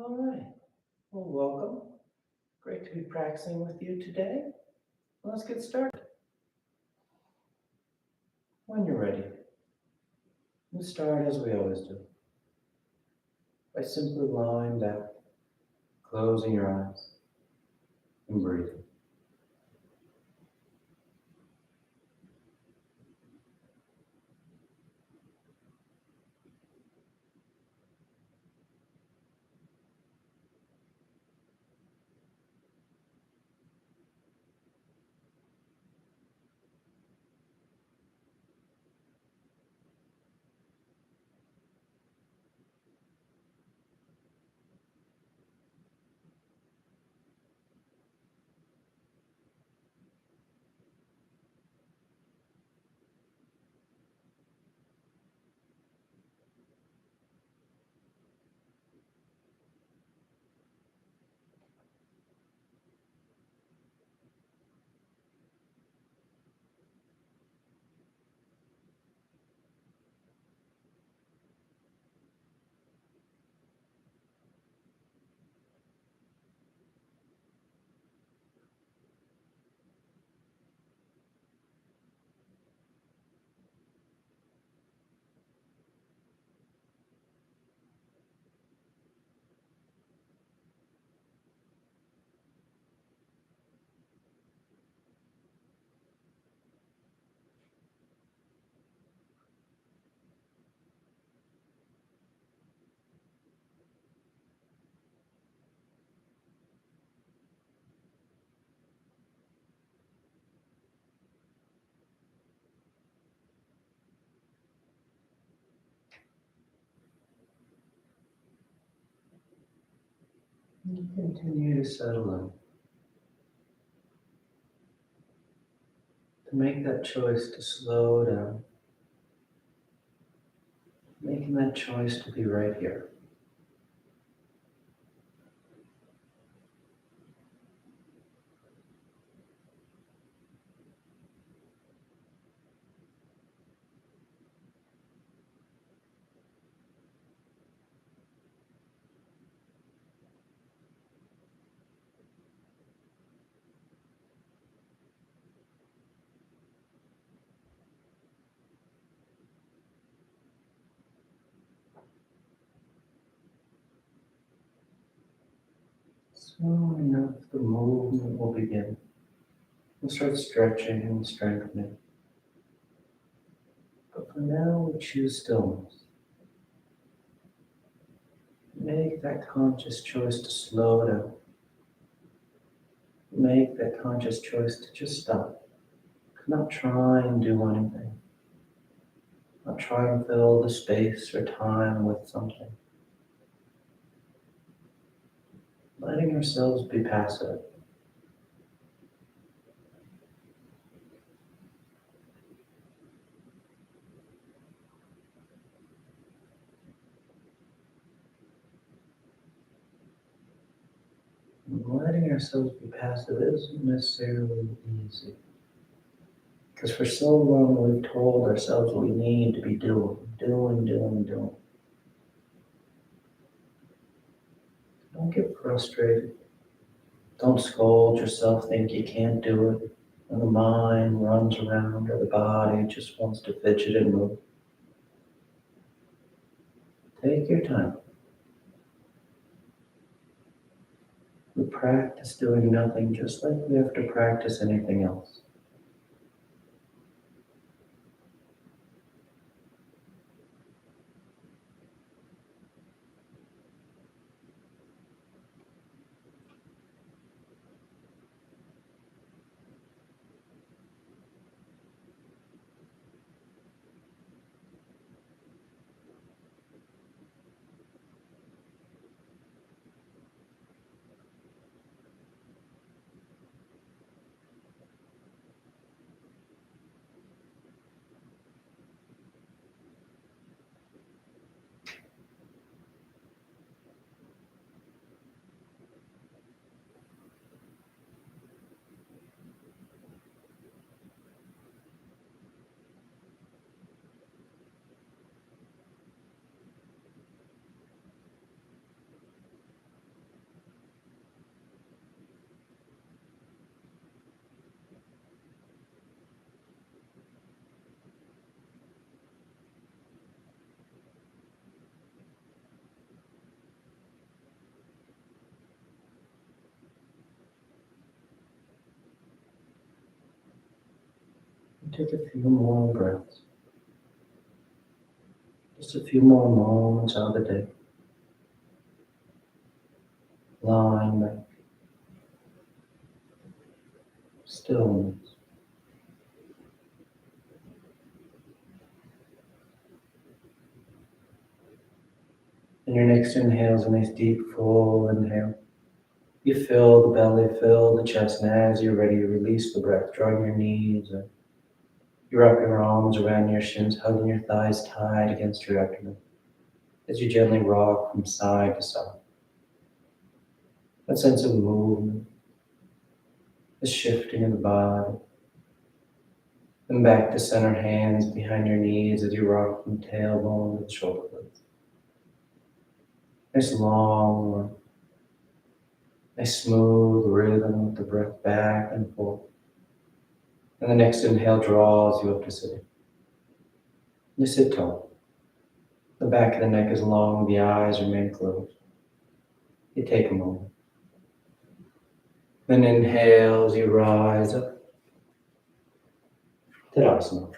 All right. Well, welcome. Great to be practicing with you today. Let's get started. When you're ready, we'll start as we always do by simply lying back, closing your eyes, and breathing. And continue to settle in, to make that choice to slow down, making that choice to be right here. Soon enough, the movement will begin. We'll start stretching and strengthening. But for now, we choose stillness. Make that conscious choice to slow down. Make that conscious choice to just stop. Not try and do anything. Not try and fill the space or time with something. Letting ourselves be passive. Letting ourselves be passive isn't necessarily easy. Because for so long we've told ourselves we need to be doing. Don't get frustrated. Don't scold yourself, think you can't do it. When the mind runs around or the body just wants to fidget and move. Take your time. We practice doing nothing just like we have to practice anything else. Take a few more breaths. Just a few more moments out of the day. Lying back. Stillness. And your next inhale is a nice deep full inhale. You fill the belly, fill the chest, and as you're ready, you release the breath, drawing your knees in. You wrap your arms around your shins, hugging your thighs tight against your abdomen as you gently rock from side to side. That sense of movement, the shifting of the body. Then back to center, hands behind your knees as you rock from tailbone to the shoulder blades. Nice long one. Nice smooth rhythm with the breath back and forth. And the next inhale draws you up to sitting. You sit tall. The back of the neck is long, the eyes remain closed. You take a moment. Then inhale as you rise up. Tadasana.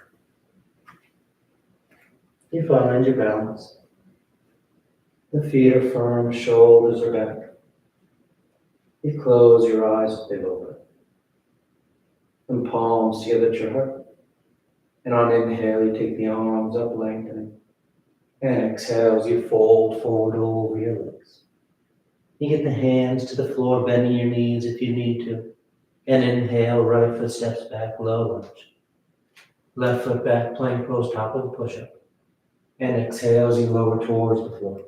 You find your balance. The feet are firm, shoulders are back. You close your eyes as they open. And palms together at your heart. And on inhale, you take the arms up, lengthening. And exhale as you fold forward over your legs. You get the hands to the floor, bending your knees if you need to. And inhale, right foot steps back, low lunge. Left foot back, plank pose, top of the push-up. And exhale as you lower towards the floor.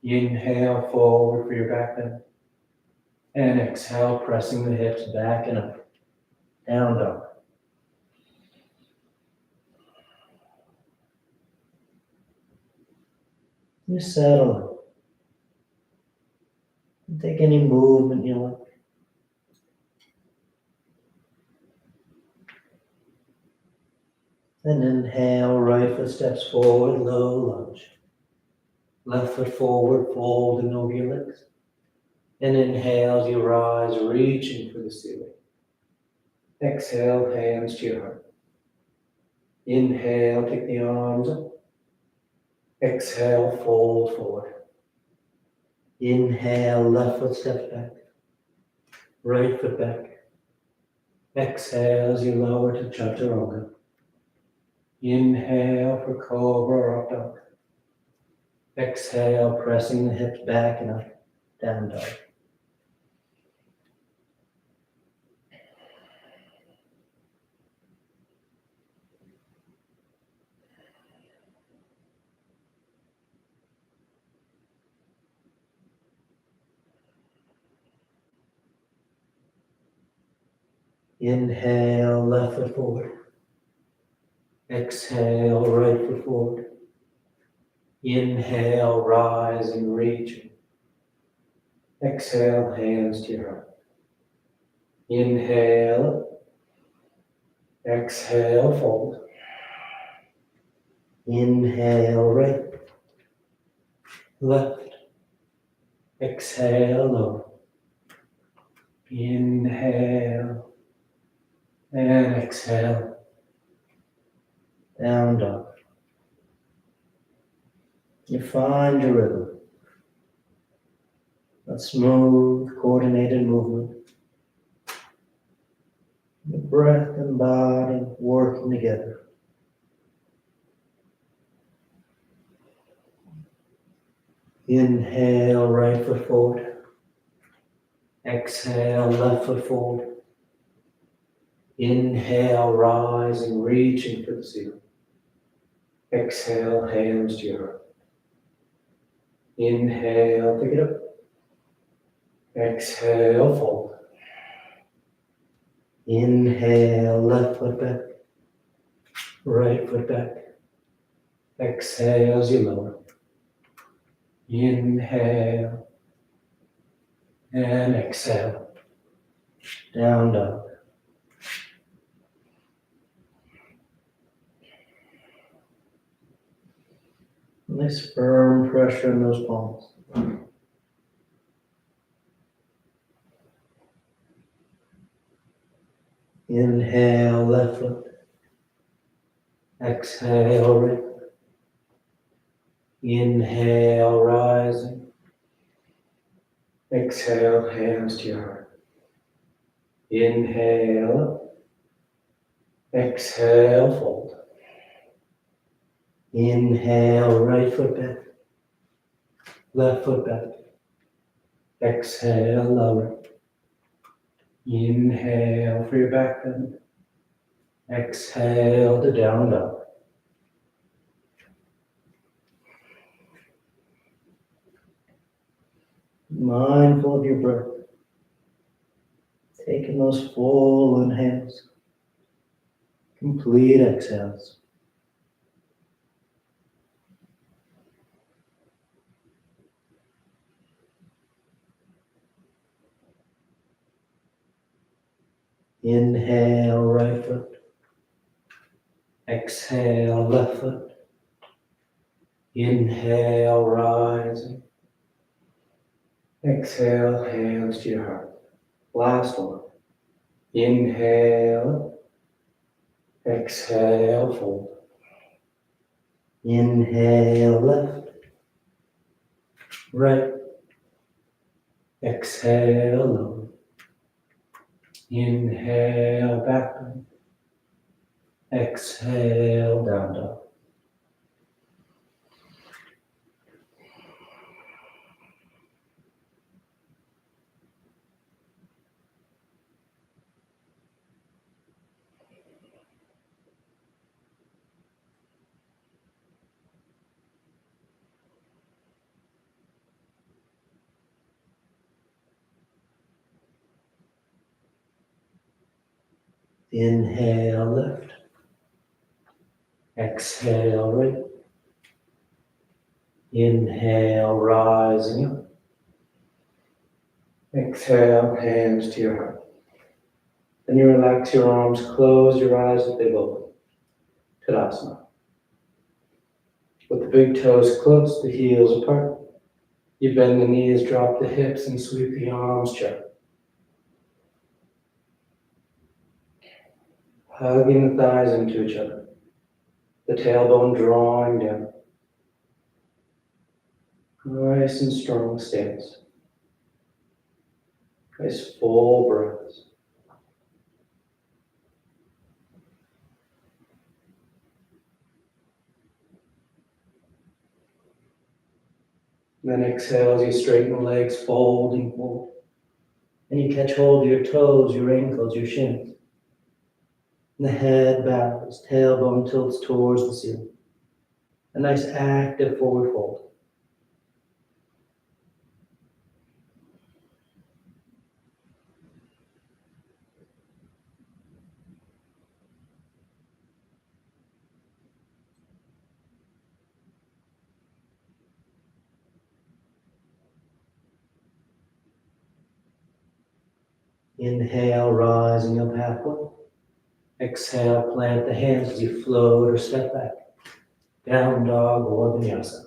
You inhale forward for your back bend. And exhale, pressing the hips back and up. Down dog. You settle in. Take any movement you like. Then inhale, right foot steps forward, low lunge. Left foot forward, folding over your legs. And inhale as you rise, reaching for the ceiling. Exhale, hands to your heart. Inhale, take the arms up. Exhale, fold forward. Inhale, left foot steps back. Right foot back. Exhale as you lower to Chaturanga. Inhale for Cobra or Up Dog. Exhale, pressing the hips back and up, Down Dog. Inhale, left foot forward. Exhale, right foot forward. Inhale, rising, reaching. Exhale, hands to your heart. Inhale. Exhale, fold. Inhale, right. Left. Exhale, lower. Inhale. And exhale. Down dog. You find your rhythm. A smooth, coordinated movement. The breath and body working together. Inhale, right foot forward. Exhale, left foot forward. Inhale, rising, reaching for the ceiling. Exhale, hands to your heart. Inhale, pick it up. Exhale, fold. Inhale, left foot back. Right foot back. Exhale as you lower. Inhale. And exhale. Down dog. Nice firm pressure in those palms. Inhale, left left foot. Exhale, right foot. Inhale, rising. Exhale, hands to your heart. Inhale up. Exhale, fold. Inhale, right foot back. Left foot back. Exhale, lower. Inhale for your back bend. Exhale to down dog. Mindful of your breath. Taking those full inhales. Complete exhales. Inhale, right foot. Exhale, left foot. Inhale, rising. Exhale, hands to your heart. Last one. Inhale. Exhale, fold. Inhale, left. Right. Exhale, lower. Inhale, back bend. Exhale, down dog. Inhale, left. Exhale, right. Inhale, rising up. Exhale, hands to your heart. Then you relax your arms, close your eyes if they've opened. Tadasana. With the big toes close, the heels apart. You bend the knees, drop the hips, and sweep the arms gently. Hugging the thighs into each other. The tailbone drawing down. Nice and strong stance. Nice full breaths. Then exhale as you straighten the legs, folding forward. And you catch hold of your toes, your ankles, your shins. And the head bows, tailbone tilts towards the ceiling. A nice active forward fold. Inhale, rising up halfway. Exhale, plant the hands as you float or step back. Down dog or vinyasa.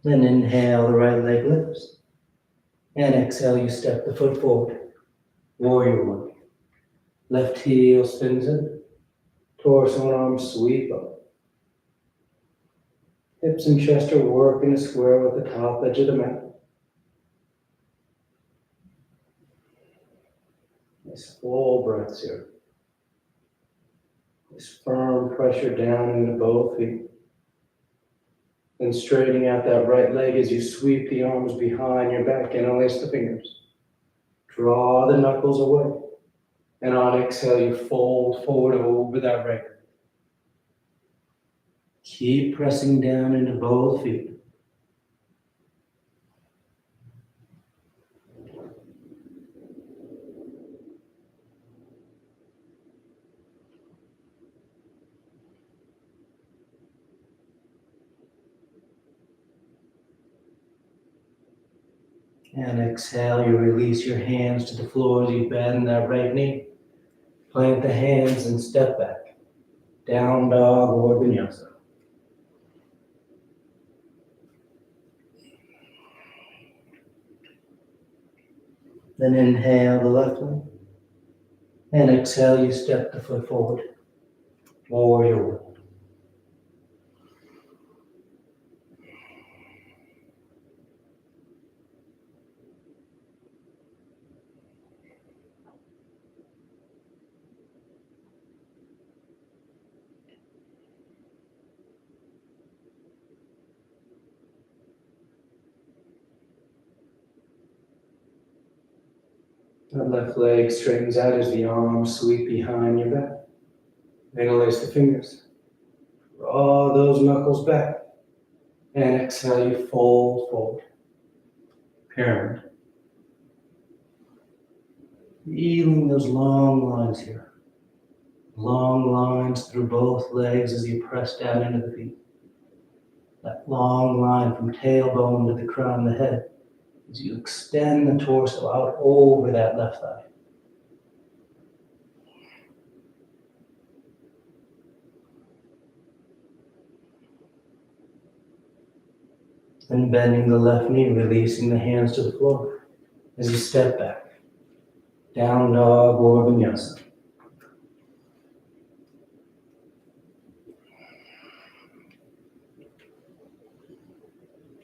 Then inhale, the right leg lifts. And exhale, you step the foot forward. Warrior one. Left heel spins in. Torso and arms sweep up. Hips and chest are working a square with the top edge of the mat. Nice full breaths here. Nice firm pressure down into both feet. Then straightening out that right leg as you sweep the arms behind your back, interlace the fingers. Draw the knuckles away. And on exhale, you fold forward over that right leg. Keep pressing down into both feet. And exhale, you release your hands to the floor as you bend that right knee. Plant the hands and step back. Down dog or vinyasa. Then inhale the left leg. And exhale, you step the foot forward. Warrior one. The left leg straightens out as the arms sweep behind your back. Interlace the fingers. Draw those knuckles back. And exhale, you fold forward. Pyramid. Feeling those long lines here. Long lines through both legs as you press down into the feet. That long line from tailbone to the crown of the head as you extend the torso out over that left thigh. Then bending the left knee, releasing the hands to the floor as you step back. Down dog or vinyasa.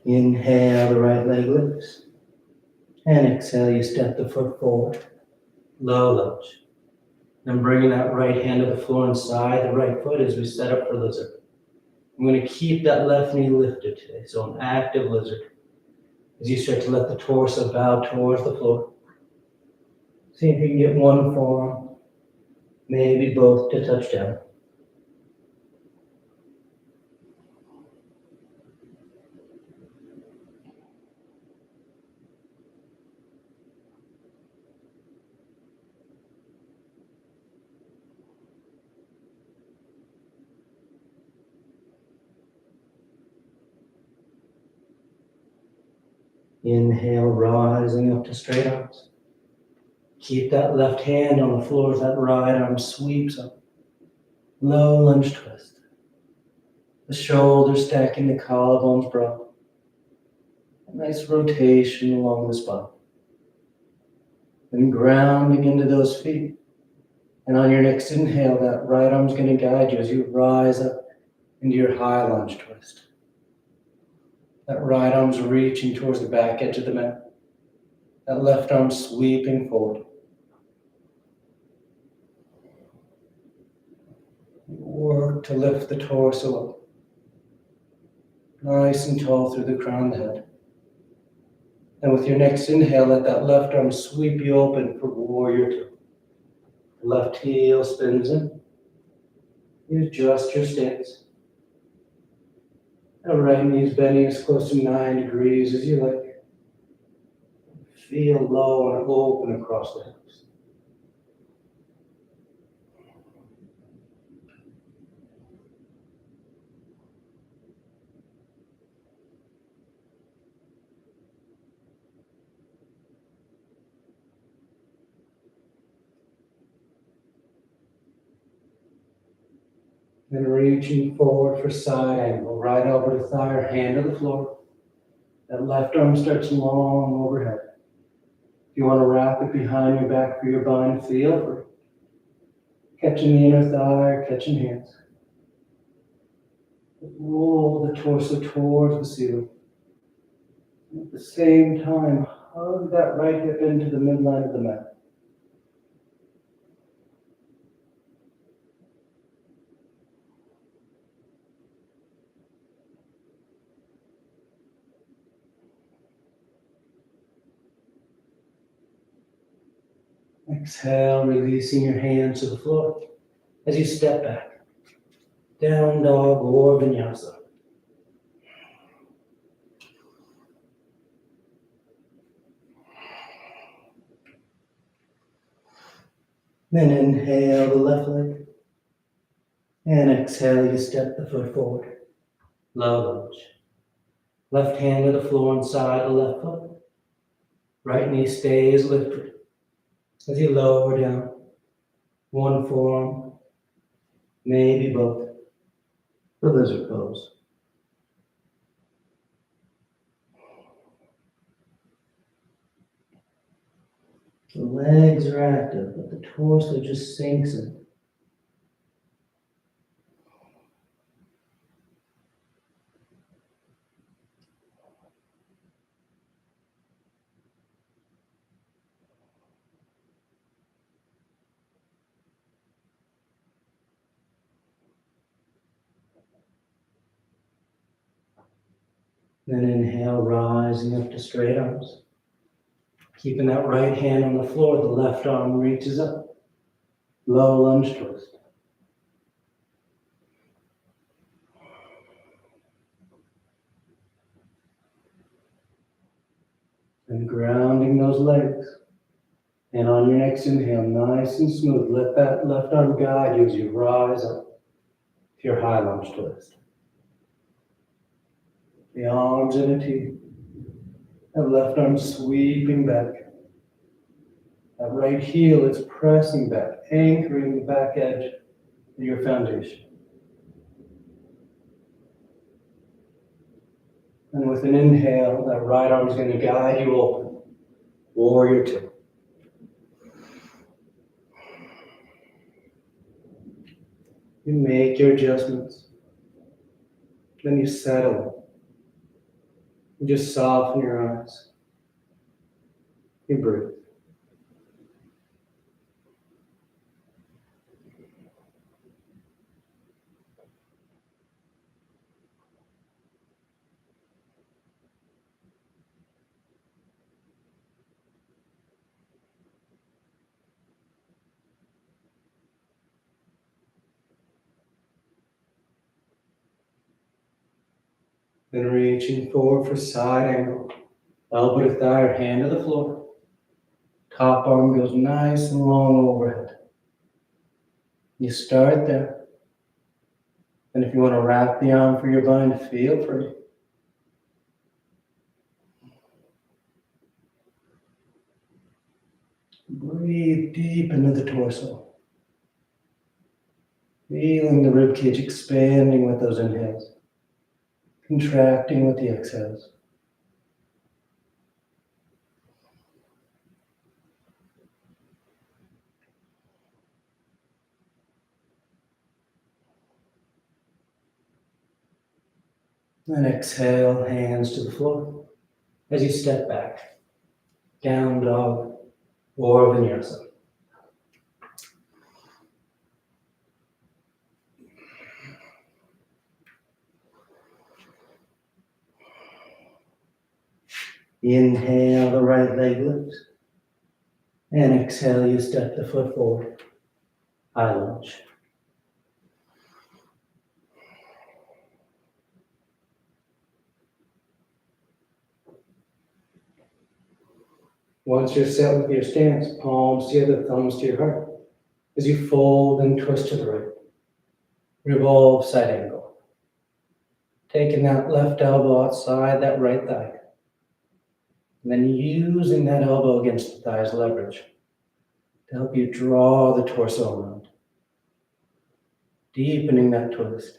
Inhale, the right leg lifts. And exhale, you step the foot forward. Low lunge. Then bringing that right hand to the floor inside the right foot as we set up for lizard. I'm going to keep that left knee lifted today, so an active lizard. As you start to let the torso bow towards the floor. See if you can get one forearm, maybe both to touch down. Inhale, rising up to straight arms. Keep that left hand on the floor as that right arm sweeps up. Low lunge twist. The shoulders stacking, the collarbones broad. A nice rotation along the spine. Then grounding into those feet. And on your next inhale, that right arm's going to guide you as you rise up into your high lunge twist. That right arm's reaching towards the back edge of the mat. That left arm sweeping forward. Work to lift the torso up. Nice and tall through the crown of the head. And with your next inhale, let that left arm sweep you open for warrior two. Left heel spins in. You adjust your stance. The right knee's bending as close to 9 degrees as you like. Feel low and open across the hips. Then reaching forward for side angle, right elbow to thigh or hand to the floor. That left arm starts long overhead. If you want to wrap it behind your back for your bind, feel free. Catching the inner thigh or catching hands. Roll the torso towards the ceiling. At the same time, hug that right hip into the midline of the mat. Exhale, releasing your hands to the floor as you step back. Down dog or vinyasa. Then inhale the left leg. And exhale, you step the foot forward. Low lunge. Left hand to the floor inside the left foot. Right knee stays lifted. As you lower down, one forearm, maybe both, the lizard pose. The legs are active, but the torso just sinks in. Then inhale, rising up to straight arms. Keeping that right hand on the floor, the left arm reaches up. Low lunge twist. And grounding those legs. And on your next inhale, nice and smooth, let that left arm guide you as you rise up to your high lunge twist. The arms in a T. That left arm sweeping back. That right heel is pressing back, anchoring the back edge of your foundation. And with an inhale, that right arm is going to guide you open. Warrior two. You make your adjustments. Then you settle. You just soften your eyes. You breathe. Then reaching forward for side angle. Elbow to thigh or hand to the floor. Top arm goes nice and long overhead. You start there. And if you want to wrap the arm for your bind, feel free. Breathe deep into the torso. Feeling the ribcage expanding with those inhales. Contracting with the exhales. And exhale, hands to the floor as you step back. Down dog or vinyasa. Inhale, the right leg lifts. And exhale, you step the foot forward. High lunge. Once you're set with your stance, palms together, thumbs to your heart. As you fold and twist to the right. Revolve side angle. Taking that left elbow outside that right thigh. And then using that elbow against the thigh's leverage to help you draw the torso around. Deepening that twist.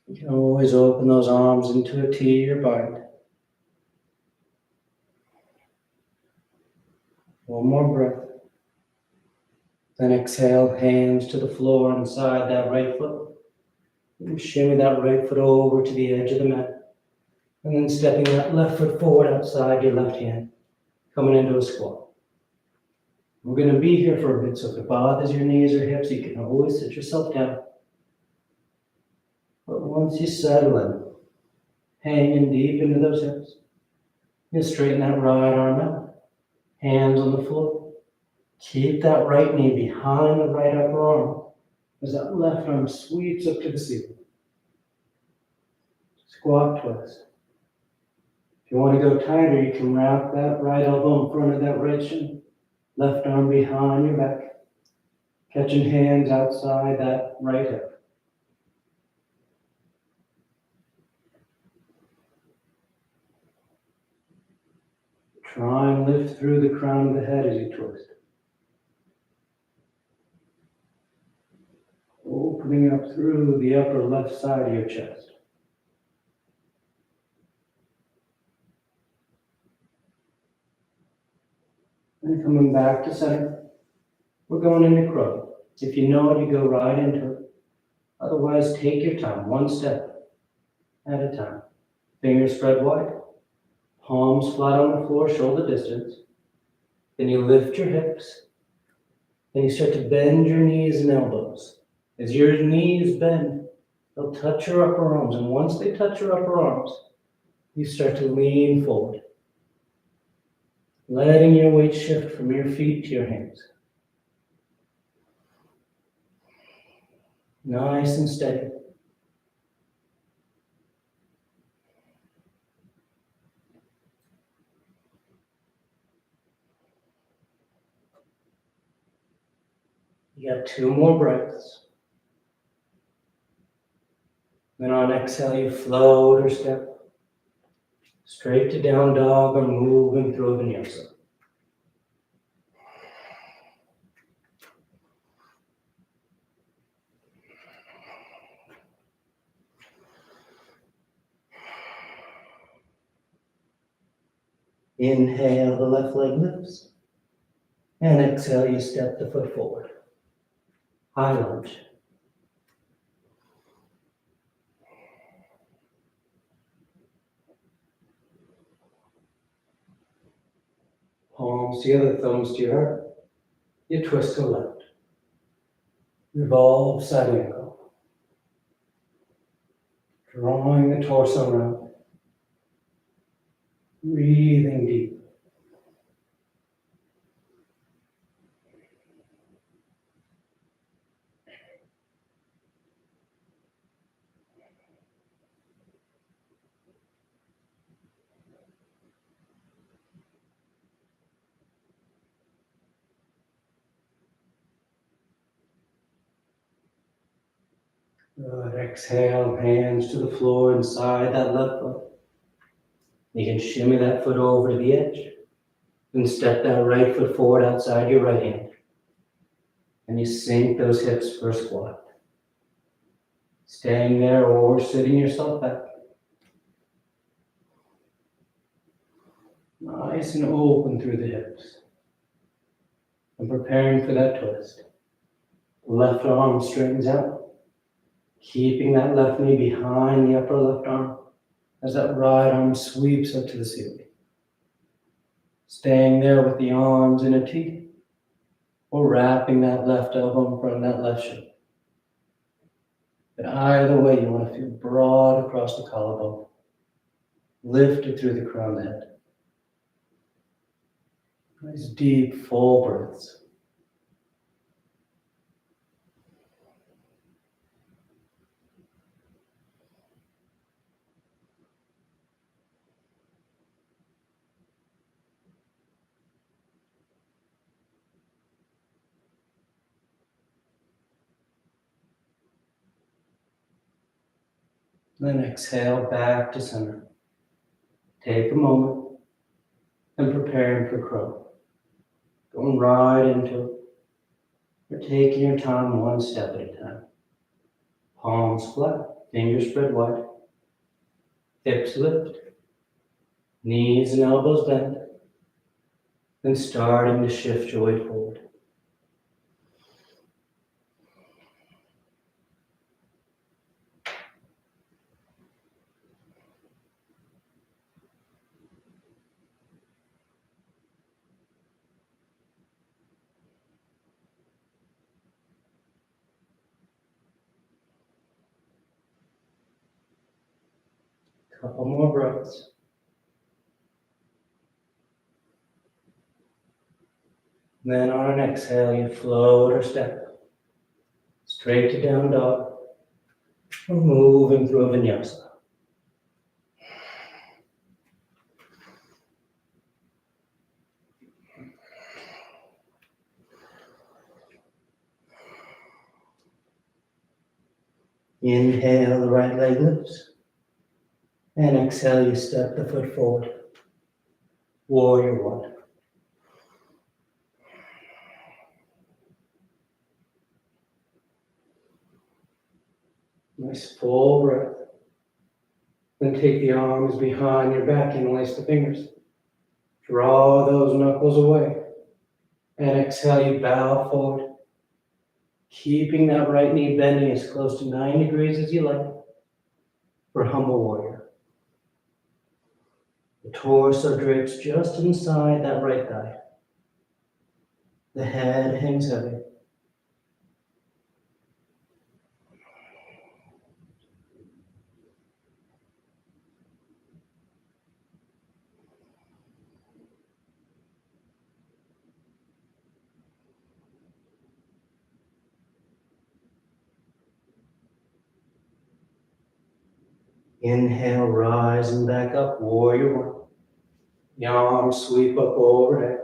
You can always open those arms into a T or bind. One more breath. Then exhale, hands to the floor inside that right foot. And shimmy that right foot over to the edge of the mat. And then stepping that left foot forward outside your left hand. Coming into a squat. We're going to be here for a bit, so if it bothers your knees or hips, you can always sit yourself down. But once you settle in, hanging deep into those hips, you straighten that right arm out. Hands on the floor. Keep that right knee behind the right upper arm as that left arm sweeps up to the ceiling. Squat twist. If you want to go tighter, you can wrap that right elbow in front of that right shin. Left arm behind your back. Catching hands outside that right hip. Try and lift through the crown of the head as you twist. Opening up through the upper left side of your chest. And coming back to center, we're going into crow. If you know it, you go right into it. Otherwise, take your time, one step at a time. Fingers spread wide, palms flat on the floor, shoulder distance. Then you lift your hips, and you start to bend your knees and elbows. As your knees bend, they'll touch your upper arms, and once they touch your upper arms, you start to lean forward, letting your weight shift from your feet to your hands. Nice and steady. You got 2 more breaths. Then on exhale, you float or step straight to down dog or moving through a vinyasa. Inhale, the left leg lifts. And exhale, you step the foot forward. High lunge. Palms together, thumbs to your heart. You twist to the left. Revolve side angle. Drawing the torso around. Breathing deep. Good. Exhale, hands to the floor inside that left foot. You can shimmy that foot over to the edge and step that right foot forward outside your right hand. And you sink those hips for a squat. Staying there or sitting yourself back. Nice and open through the hips. And preparing for that twist. Left arm straightens out. Keeping that left knee behind the upper left arm as that right arm sweeps up to the ceiling. Staying there with the arms in a T, or wrapping that left elbow in front of that left shin. But either way, you want to feel broad across the collarbone, lifted through the crown of the head. Nice deep, full breaths. Then exhale back to center. Take a moment and preparing for crow. Going right into it. You're taking your time one step at a time. Palms flat, fingers spread wide. Hips lift. Knees and elbows bend. Then starting to shift your weight forward. Couple more breaths. Then on an exhale, you float or step straight to down dog. Or moving through a vinyasa. Inhale, the right leg lifts. And exhale, you step the foot forward. Warrior one. Nice full breath. Then take the arms behind your back, interlace the fingers. Draw those knuckles away. And exhale, you bow forward. Keeping that right knee bending as close to 9 degrees as you like for humble warrior. The torso drapes just inside that right thigh. The head hangs heavy. Inhale, rise and back up, warrior one. The arms sweep up overhead.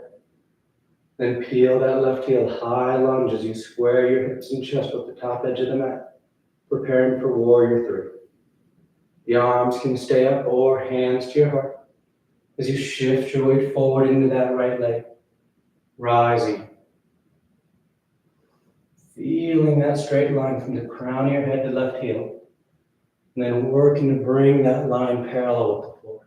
Then peel that left heel, high lunge as you square your hips and chest with the top edge of the mat, preparing for warrior three. The arms can stay up or hands to your heart as you shift your weight forward into that right leg, rising. Feeling that straight line from the crown of your head to left heel, and then working to bring that line parallel with the floor.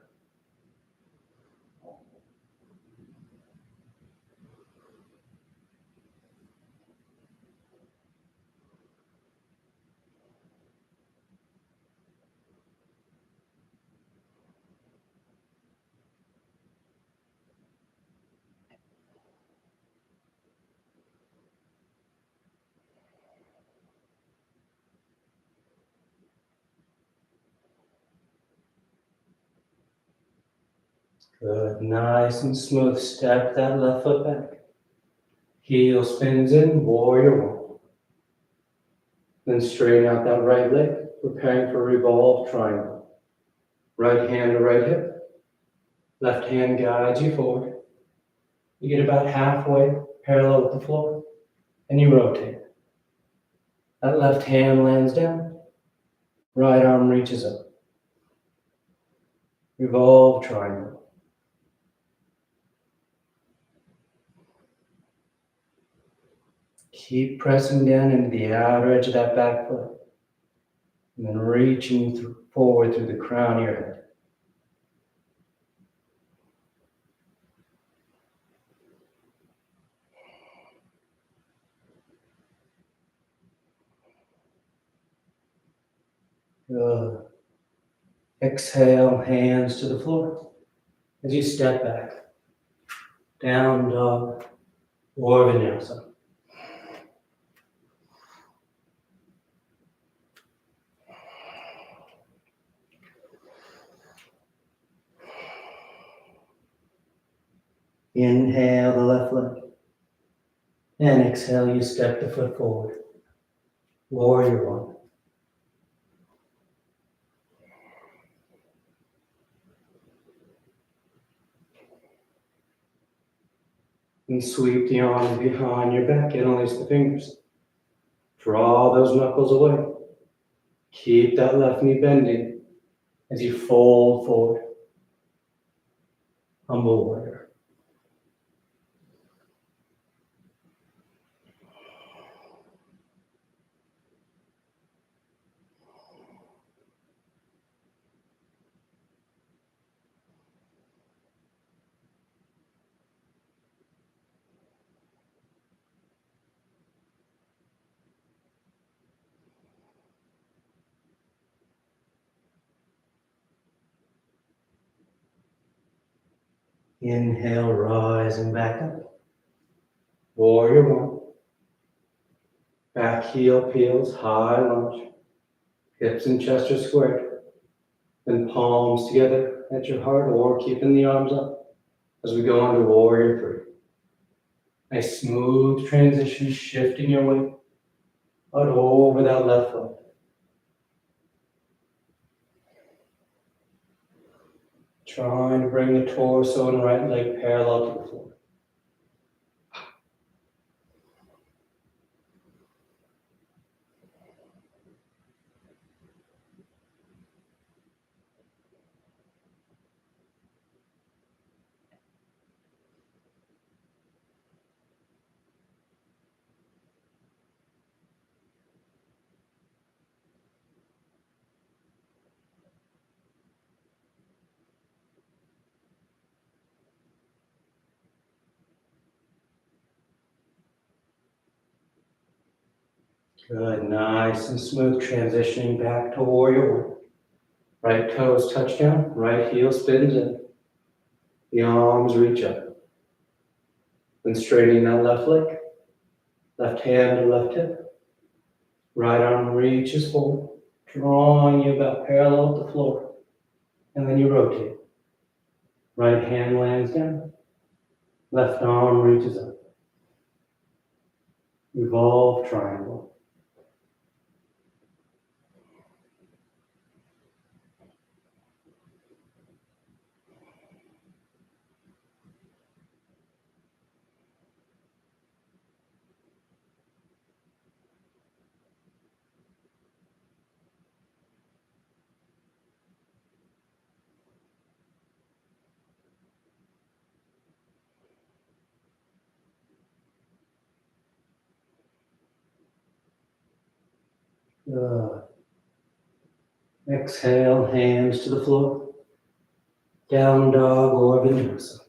Good, nice and smooth. Step that left foot back. Heel spins in, warrior one. Then straighten out that right leg, preparing for revolve triangle. Right hand to right hip. Left hand guides you forward. You get about halfway, parallel with the floor, and you rotate. That left hand lands down. Right arm reaches up. Revolve triangle. Keep pressing down into the outer edge of that back foot. And then reaching forward through the crown of your head. Good. Exhale, hands to the floor as you step back. Down dog or vinyasa. Inhale the left leg. And exhale, you step the foot forward. Warrior one. And sweep the arms behind your back, interlace the fingers. Draw those knuckles away. Keep that left knee bending as you fold forward. Humble warrior. Inhale, rise and back up. Warrior one. Back heel peels, high lunge. Hips and chest are squared. Then palms together at your heart or keeping the arms up as we go into warrior three. Nice smooth transition, shifting your weight out over that left foot. Trying to bring the torso and right leg parallel to the floor. Good, nice and smooth, transitioning back to warrior one. Right toes touch down, right heel spins in. The arms reach up. Then straightening that left leg. Left hand to left hip. Right arm reaches forward, drawing you about parallel with the floor. And then you rotate. Right hand lands down. Left arm reaches up. Revolve triangle. Good. Exhale, hands to the floor. Down dog or vinyasa.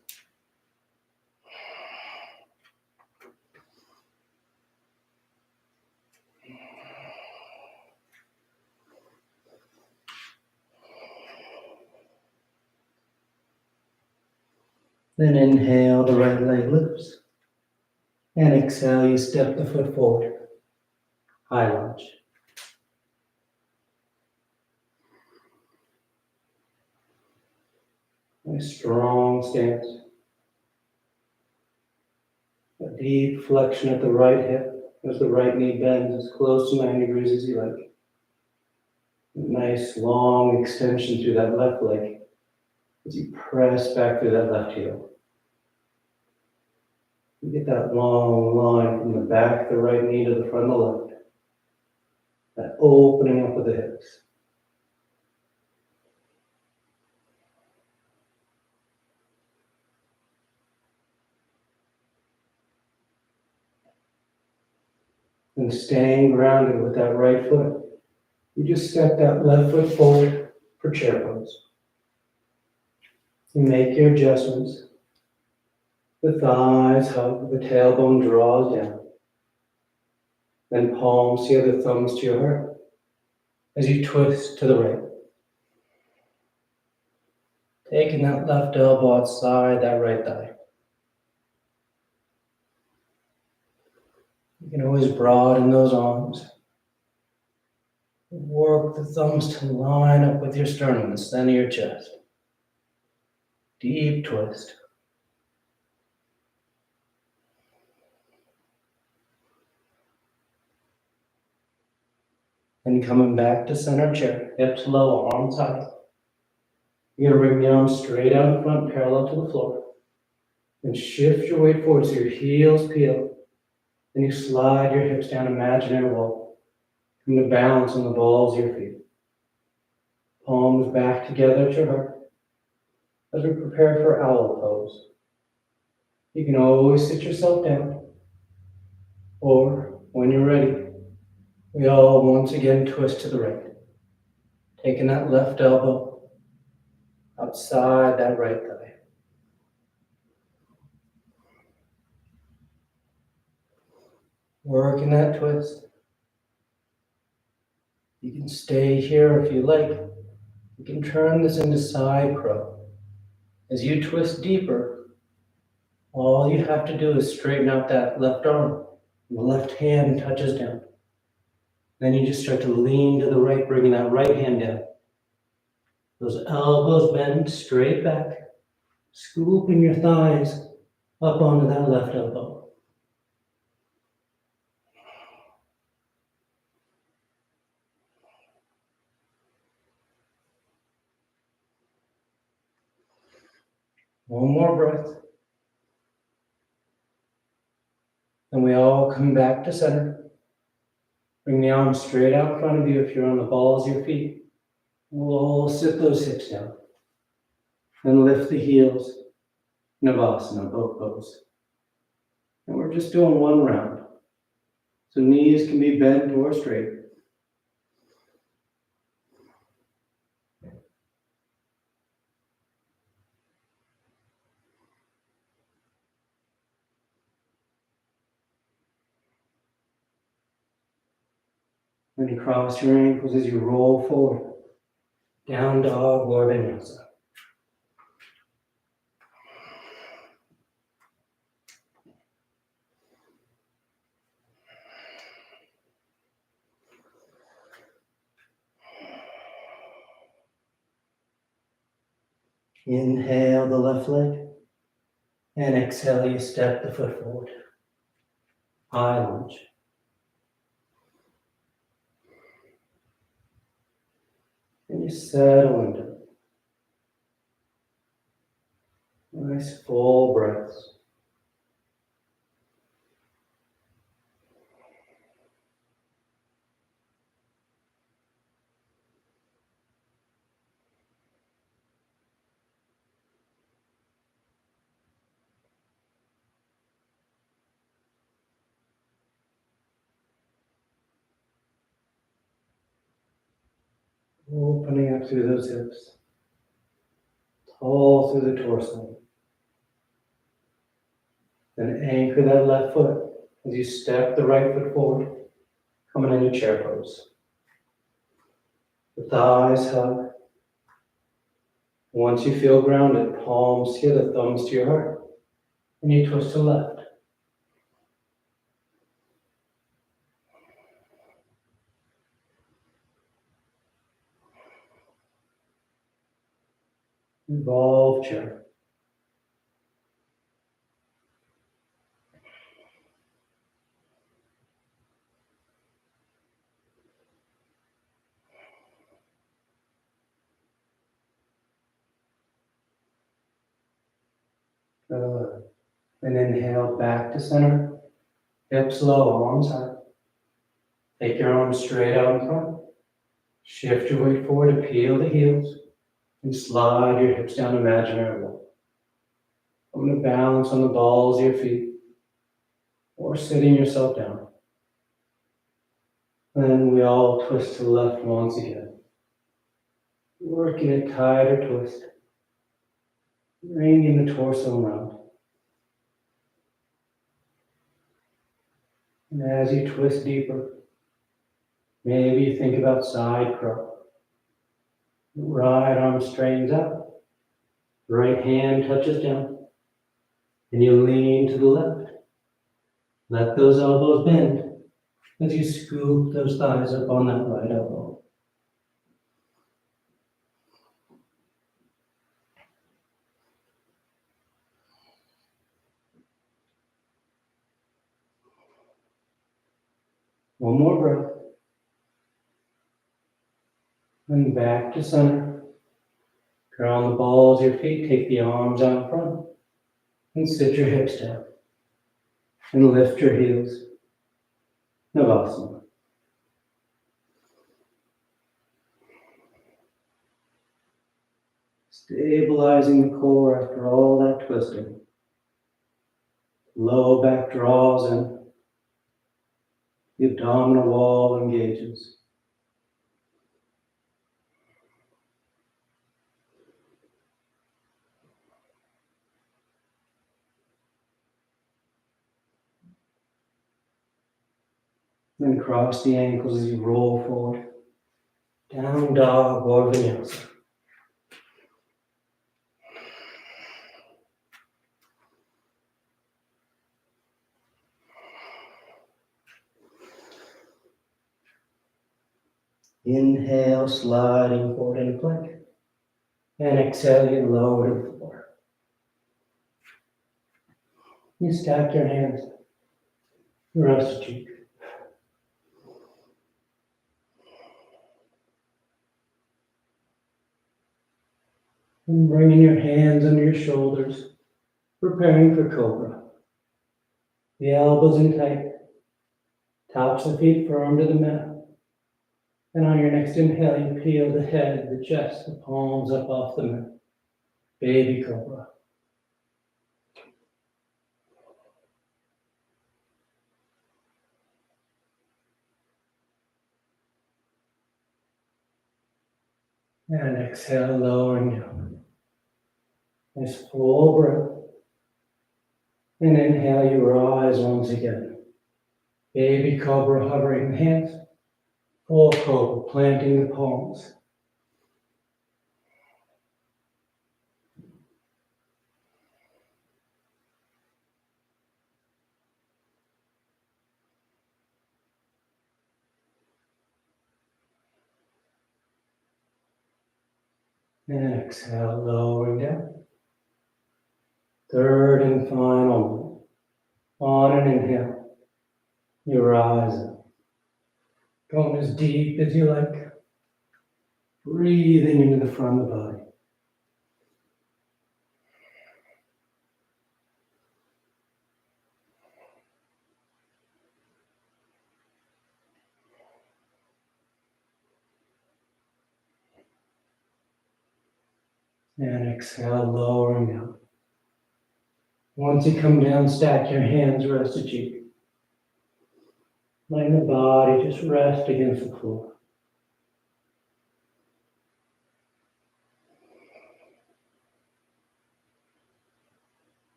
Then inhale, the right leg lifts. And exhale, you step the foot forward. High lunge. Nice strong stance. A deep flexion at the right hip as the right knee bends as close to 90 degrees as you like. A nice long extension through that left leg as you press back through that left heel. You get that long line from the back of the right knee to the front of the left. That opening up of the hips. And staying grounded with that right foot, you just step that left foot forward for chair pose. You make your adjustments. The thighs hug, the tailbone draws down. Then palms together, thumbs to your heart as you twist to the right. Taking that left elbow outside that right thigh. You can always broaden those arms. Work the thumbs to line up with your sternum, the center of your chest. Deep twist. And coming back to center chair, hips low, arms high. You're gonna bring the arms straight out in front, parallel to the floor. And shift your weight forward so your heels peel. Then you slide your hips down imaginary wall. Come to balance on the balls of your feet. Palms back together at your heart as we prepare for owl pose. You can always sit yourself down, or when you're ready, we all once again twist to the right. Taking that left elbow outside that right thigh. Working that twist. You can stay here if you like. You can turn this into side crow. As you twist deeper, all you have to do is straighten out that left arm. And the left hand touches down. Then you just start to lean to the right, bringing that right hand down. Those elbows bend straight back, scooping your thighs up onto that left elbow. One more breath. And we all come back to center. Bring the arms straight out in front of you if you're on the balls of your feet. We'll all sit those hips down. And lift the heels. Navasana, both pose. And we're just doing one round. So knees can be bent or straight. And cross your ankles as you roll forward. Down dog or vinyasa. Inhale the left leg. And exhale, you step the foot forward. High lunge. And you settle into it. Nice full breaths. Opening up through those hips. Tall through the torso. Then anchor that left foot as you step the right foot forward, coming into chair pose. The thighs hug. Once you feel grounded, palms together, thumbs to your heart, and you twist to the left. Revolve chair. Good. And inhale back to center. Hips low, arms high. Take your arms straight out in front. Shift your weight forward to peel the heels. And slide your hips down imaginary wall. I'm going to balance on the balls of your feet. Or sitting yourself down. Then we all twist to the left once again. Working a tighter twist. Bringing the torso around. And as you twist deeper, maybe you think about side crow. Right arm straightens out. Right hand touches down. And you lean to the left. Let those elbows bend as you scoop those thighs up on that right elbow. One more breath. And back to center. Ground the balls of your feet, take the arms out in front. And sit your hips down. And lift your heels. Navasana. Stabilizing the core after all that twisting. Low back draws in. The abdominal wall engages. Then cross the ankles as you roll forward. Down dog or vinyasa. Inhale, sliding forward in plank. And exhale, you lower to the floor. You stack your hands. Rest cheek. And bringing your hands under your shoulders, preparing for cobra. The elbows in tight, tops of feet firm to the mat. And on your next inhale, you peel the head, the chest, the palms up off the mat. Baby cobra. And exhale, lowering down. Nice full breath. And inhale, you rise once again. Baby cobra, hovering hands. Full cobra, planting the palms. And exhale, lowering down. Third and final. On an inhale, you rise up. Going as deep as you like. Breathing into the front of the body. And exhale, lowering down. Once you come down, stack your hands, rest a cheek. Letting the body just rest against the floor.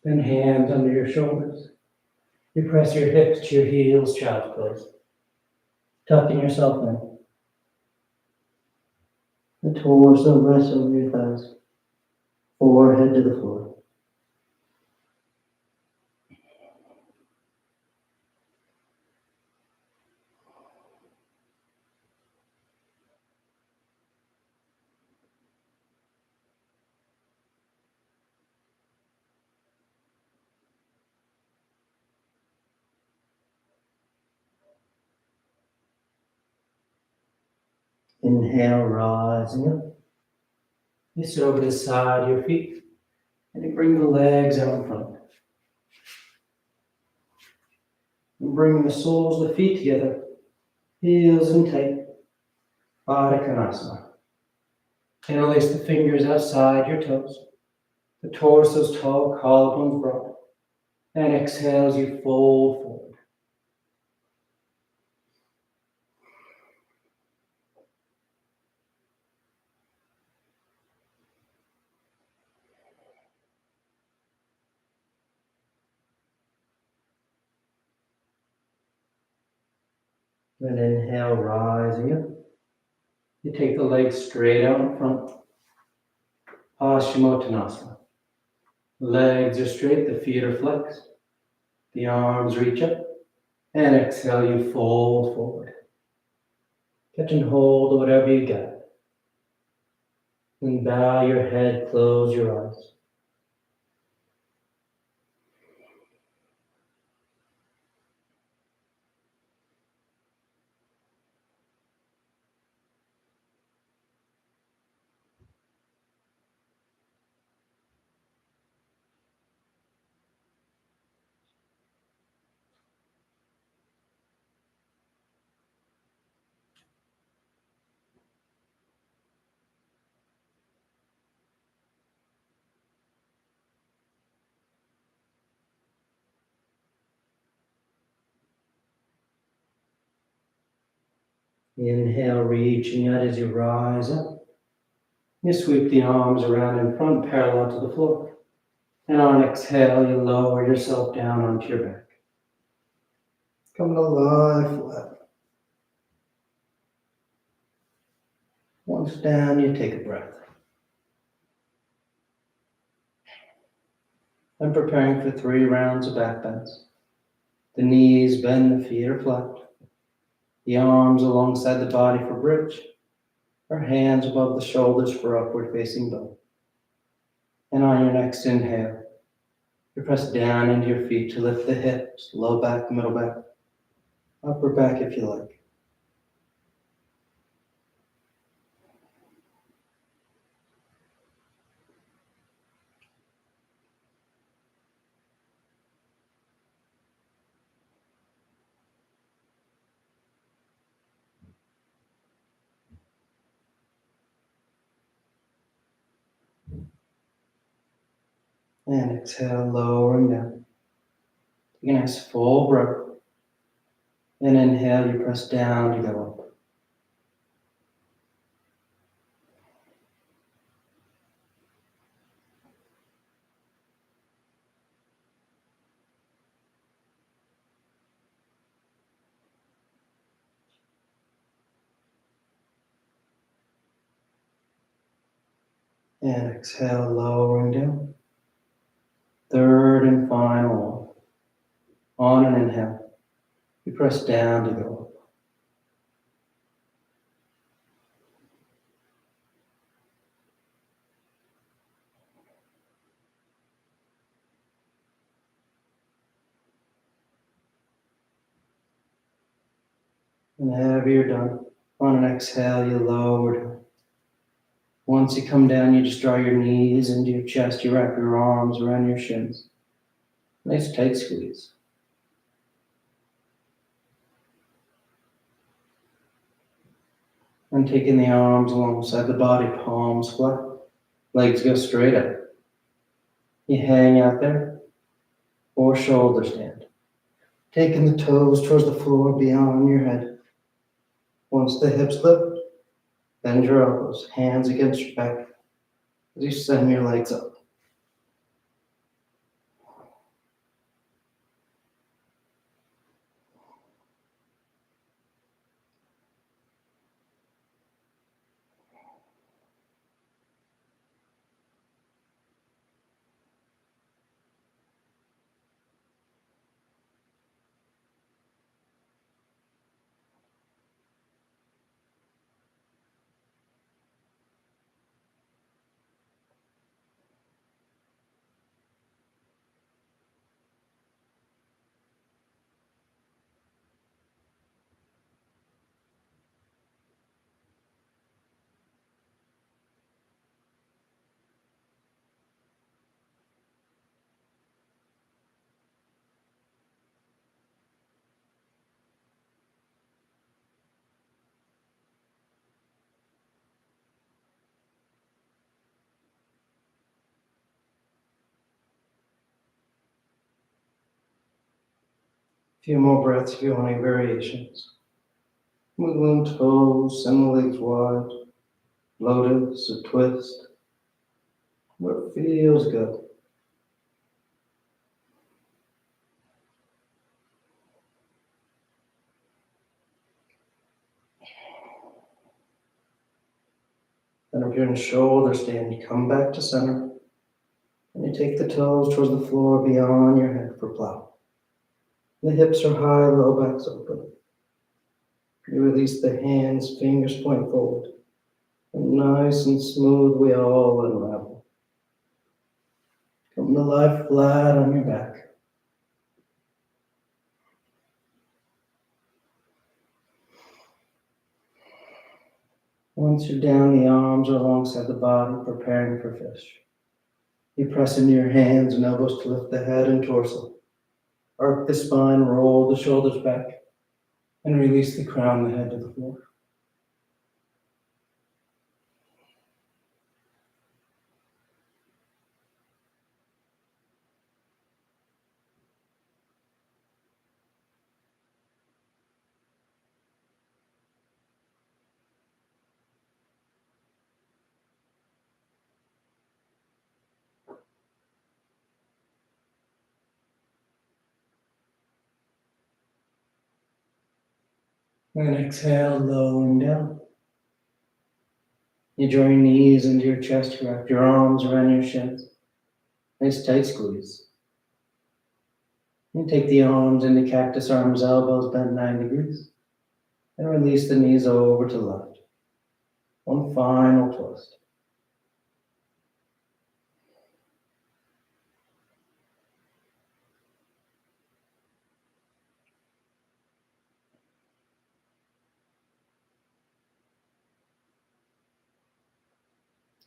Then hands under your shoulders. You press your hips to your heels, child's pose. Tucking yourself in. The torso rests over your thighs. Forehead to the floor. Inhale, rising up. You sit over to the side of your feet and you bring the legs out in front. And bring the soles of the feet together, heels in tight. Baddha Konasana. Interlace the fingers outside your toes. The torso's tall, collarbones broad. And exhale as you fold forward. Then inhale, rising up. You take the legs straight out in front. Paschimottanasana. Legs are straight, the feet are flexed. The arms reach up. And exhale, you fold forward. Catch and hold of whatever you got. Then bow your head, close your eyes. Inhale, reaching out as you rise up. You sweep the arms around in front, parallel to the floor. And on exhale, you lower yourself down onto your back. Come to lie flat. Once down, you take a breath. I'm preparing for 3 rounds of back bends. The knees bend, the feet are flat. The arms alongside the body for bridge. Or hands above the shoulders for upward facing dog. And on your next inhale, you press down into your feet to lift the hips, low back, middle back, upper back if you like. And exhale, lowering down. Take a nice full breath. And inhale, you press down to go up. And exhale, lowering down. Third and final one. On an inhale, you press down to go up. And whenever you're done, on an exhale, you lower down. Once you come down, you just draw your knees into your chest. You wrap your arms around your shins. Nice tight squeeze. And taking the arms alongside the body, palms flat. Legs go straight up. You hang out there, or shoulder stand. Taking the toes towards the floor beyond your head. Once the hips lift, bend your elbows, hands against your back as you send your legs up. A few more breaths if you want any variations. Wiggling toes, send the legs wide. Lotus or twist. Where it feels good. Then if you're in shoulder stand, you come back to center. And you take the toes towards the floor beyond your head for plow. The hips are high, low back's open. You release the hands, fingers point forward. And nice and smooth, we all unravel. Come to lie flat on your back. Once you're down, the arms are alongside the body, preparing for fish. You press into your hands and elbows to lift the head and torso. Arc the spine, roll the shoulders back, and release the crown of the head to the floor. And exhale, lowering down. You draw your knees into your chest, you wrap your arms around your shins. Nice tight squeeze. You take the arms into cactus arms, elbows bent 9 degrees. And release the knees over to the left. One final twist.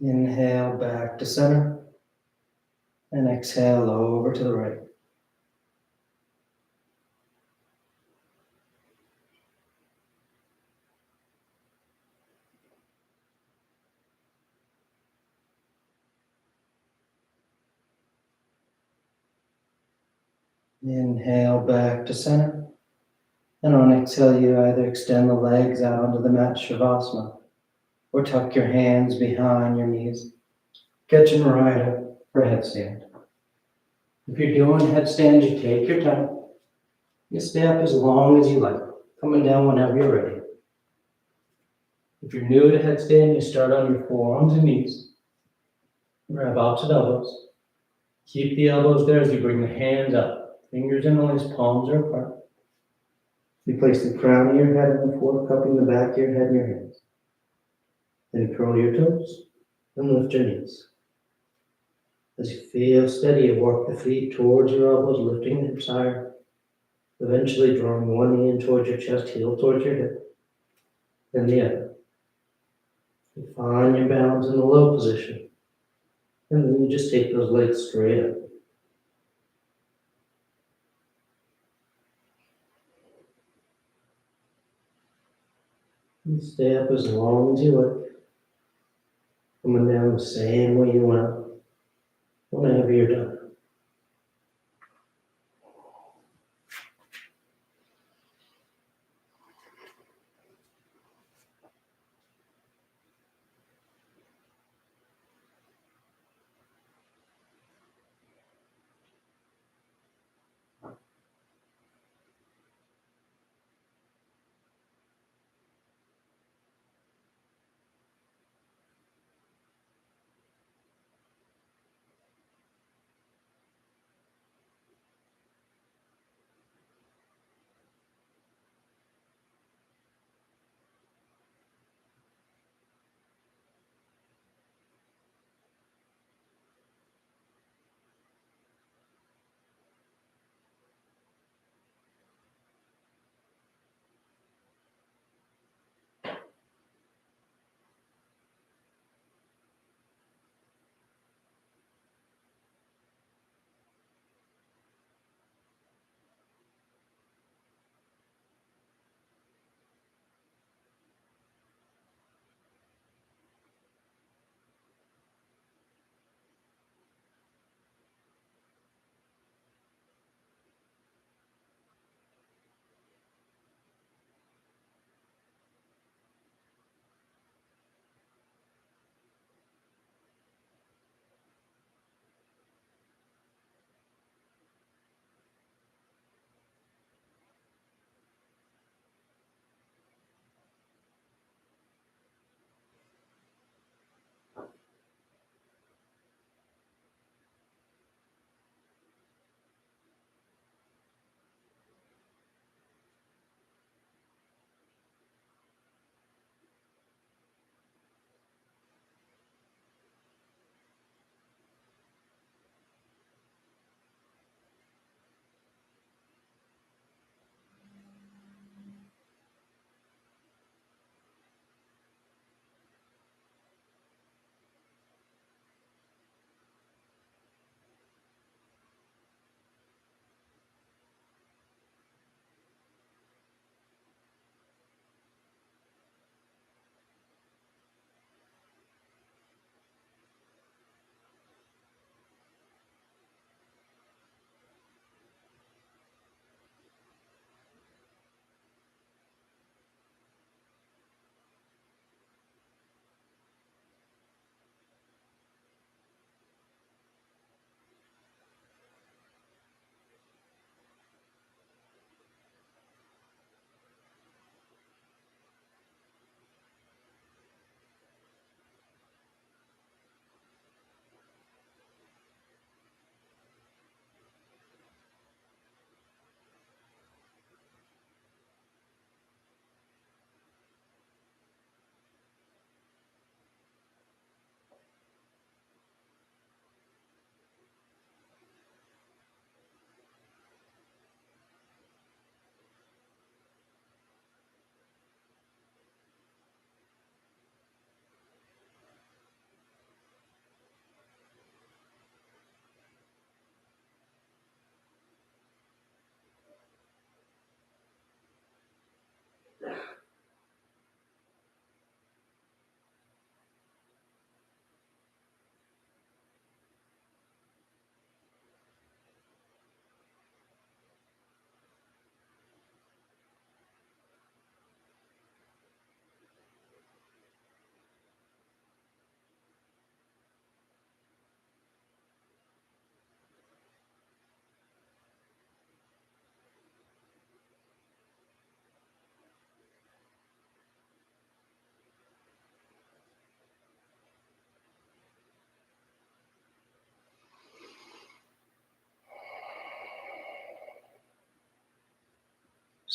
Inhale back to center. And exhale over to the right. Inhale back to center. And on exhale, you either extend the legs out onto the mat, Shavasana, or tuck your hands behind your knees. Catching right up for headstand. If you're doing headstand, you take your time. You stay up as long as you like, coming down whenever you're ready. If you're new to headstand, you start on your forearms and knees. Grab opposite elbows. Keep the elbows there as you bring the hands up. Fingers in the lace, palms are apart. You place the crown of your head on the floor, cupping the back of your head in your hands. Then curl your toes and lift your knees. As you feel steady, you walk the feet towards your elbows, lifting the hips higher. Eventually drawing one knee in towards your chest, heel towards your hip, then the other. You find your balance in the low position. And then you just take those legs straight up. And stay up as long as you like. Coming down the same way you went whenever you're done.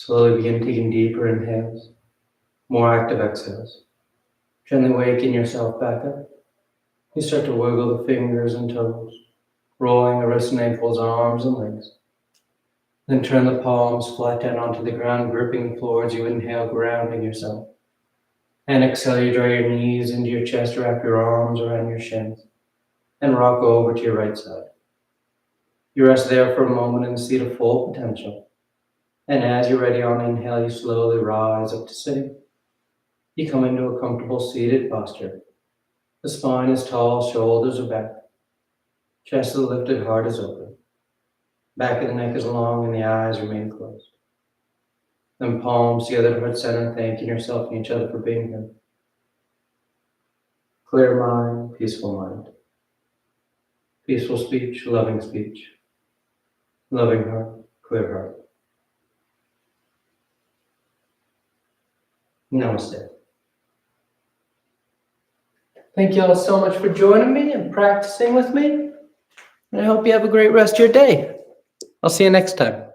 Slowly begin taking deeper inhales, more active exhales. Gently waking yourself back up. You start to wiggle the fingers and toes, rolling the wrists and ankles, arms and legs. Then turn the palms flat down onto the ground, gripping the floor as you inhale, grounding yourself. And exhale, you draw your knees into your chest, wrap your arms around your shins, and rock over to your right side. You rest there for a moment in the seat of full potential. And as you're ready on inhale, you slowly rise up to sitting. You come into a comfortable seated posture. The spine is tall, shoulders are back. Chest is lifted, heart is open. Back of the neck is long and the eyes remain closed. Then palms together to heart center, thanking yourself and each other for being here. Clear mind, peaceful mind. Peaceful speech, loving speech. Loving heart, clear heart. Namaste. Thank you all so much for joining me and practicing with me. And I hope you have a great rest of your day. I'll see you next time.